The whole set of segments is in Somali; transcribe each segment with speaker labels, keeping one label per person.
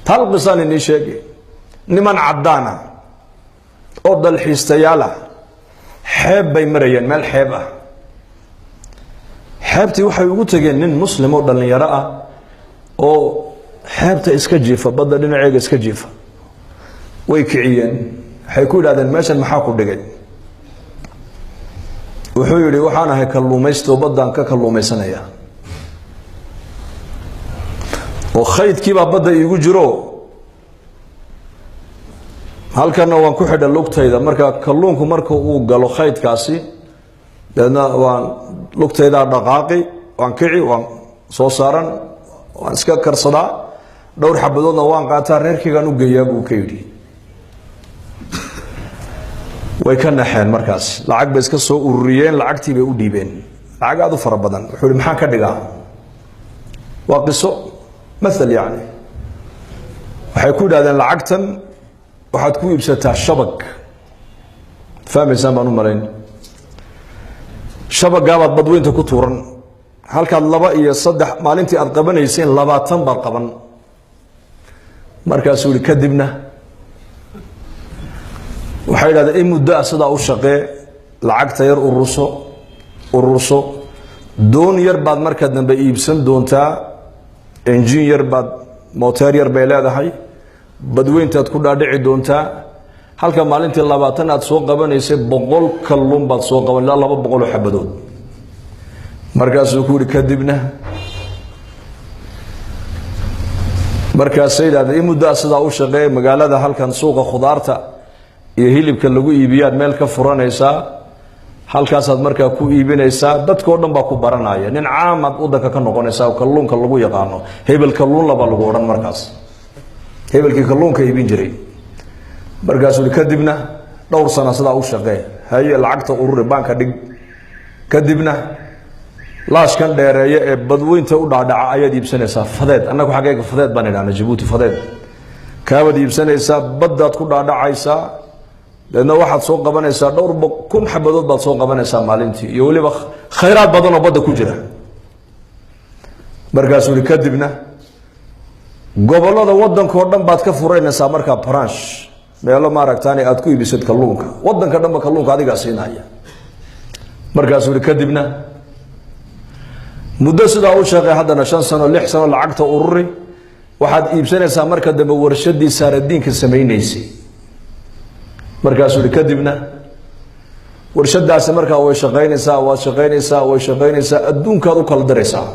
Speaker 1: hal qisaan inii sheegay niman caddaana oo dalxiistayaal ah xeeb bay marayeen meel xeeb ah xeebtii waxay ugu tageen nin muslim oo dhalinyaro ah oo xeebta iska jiifa badda dhinaceega iska jiifa way kiciyeen waxay ku yidhahdeen meeshan maxaa ku dhigay wuxuu yidhi waxaan ahay kalluumaysto baddaan ka kalluumaysanaya oo khaydkiibaa badda iigu jiro halkana waan ku xidha lugtayda marka kalluunku marka uu galo khaydkaasi deedna waan lugtaydaa dhaqaaqi waan kici waan soo saaran waan iska karsadaa dhowr xabadoodna waan qaataa reerkaygaan u geeyaa buu ka yidhi way ka naxeen markaas lacag bay iska soo ururiyeen lacagtii bay u dhiibeen lacag aad u fara badan wuxuu yidhi maxaan ka dhigaa waa qiso mathal yacni waxay ku yidhahdeen lacagtan waxaad ku iibsataa shabag fahmaysaan baan u malayn shabagaabaad badweynta ku tuuran halkaad 2 iyo 3 maalintii aad qabanayseen 20 baad qaban markaasuu yidhi kadibna waxay yidhahdeen in muddo sidaa u shaqee lacagta yar ururso doon yar baad marka dambe iibsan doontaa enjin yar baad mooteer yar bay leedahay badweyntaad ku dhaadhici doontaa halka maalintii 20 aad soo qabanaysay 100 kalluun baad soo qaban ilaa 200 oo xabadood markaasuu ku yidhi kadibna markaasay yidhahdeen in muddo sidaa u shaqee magaalada halkan suuqa khudaarta iyo hilibka lagu iibiyaad meel ka furanaysaa halkaasaad markaa ku iibinaysaa dadkoo dhan baa ku baranaya nin caamad wadanka ka noqonaysaa kalluunka lagu yaqaano hebel kalluun laba lagu odhan markaas hebelkii kalluunka iibin jiray markaasuu yidhi kadibna dhowr sano sidaa u shaqee haye lacagta ururi baanka dhig kadibna laashkan dheereeya ee badweynta u dhaadhaca ayaad iibsanaysaa fadeed annagu xaggeega fadeed baan idhaahna jabuuti fadeed kaabaad iibsanaysaa baddaad ku dhaadhacaysaa deedna waxaad soo qabanaysaa dhowr 1,000 xabadood baad soo qabanaysaa maalintii iyo weliba khayraad badan oo badda ku jira markaasuu yidhi kadibna gobollada waddankoo dhan baad ka furaynaysaa markaa branch meelo maaragtaani aad ku iibisad kalluunka waddanka dhanba kalluunka adigaa siinaya markaasuu yidhi kadibna muddo sidaa u shaqee haddana 5 sano 6 sano lacagta ururi waxaad iibsanaysaa marka dambe warshadii saaradiinka samaynaysay markaasuu yidhi kadibna warshadaasi markaa way shaqaynaysaa adduunkaad u kala diraysaa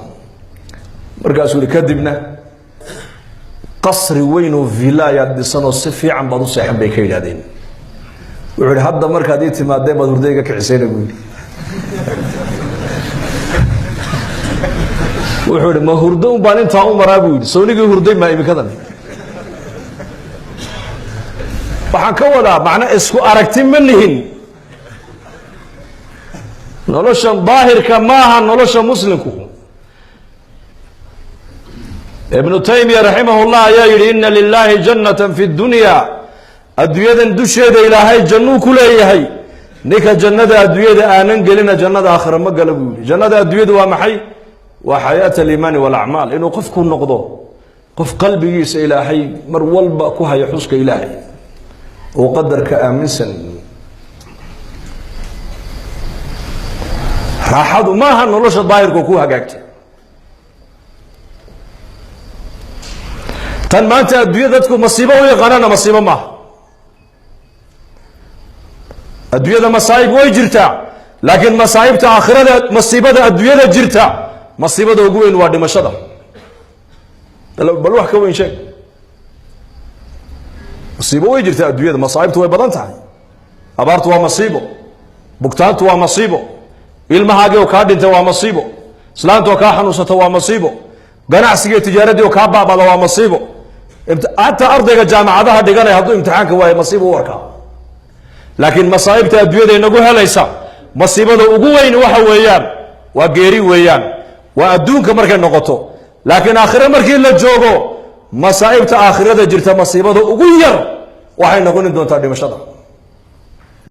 Speaker 1: markaasuu yidhi kadibna qasri weyn oo vilaayaad dhisanoo si fiican baad u seexan bay ka yidhahdeen wuxuu yidhi hadda markaad ii timaadeen baad hurdayga kicisayna buu yidhi wuxuu yidhi ma hurdo un baan intaa u maraa buu yidhi soonigii hurday maa imikadan waxaan ka wadaa macna isku aragti ma lihin noloshan daahirka maaha nolosha muslimku ibnu taymiya raximahullah ayaa yidhi ina lilaahi jannatan fi dunya adduunyadan dusheeda ilaahay jannuu ku leeyahay ninka jannada adduunyada aanan gelina jannada aakhira ma gala buu yidhi jannada adduunyada waa maxay waa xayaat aliimaani walacmaal inuu qofku noqdo qof qalbigiisa ilaahay mar walba ku haya xuska ilaahay oo qadarka aaminsan raaxadu maaha nolosha daahirka ku hagaagta tan maanta adduunyada dadku masiibo u yaqaanana masiibo maaha adduunyada masaa'ib way jirtaa laakiin masaa'ibta aakhirada masiibada adduunyada jirta masiibada ugu weyn waa dhimashada bal wax ka weyn sheeg masiibo way jirtaa adduunyada masaa'ibtu way badan tahay abaartu waa masiibo bugtaantu waa masiibo ilmahaagii oo kaa dhintay waa masiibo islaanta oo kaa xanuunsata waa masiibo ganacsiga tijaaradii oo kaa baabada waa masiibo hatta ardayga jaamacadaha dhiganaya hadduu imtixaanka waayo masiibo u arkaa laakiin masaa'ibta adduunyada inagu helaysa masiibada ugu weyn waxa weeyaan waa geeri weeyaan waa adduunka markay noqoto laakiin aakhire markii la joogo masaa'ibta aakhirada jirta masiibada ugu yar waxay noqon doontaa dhimashada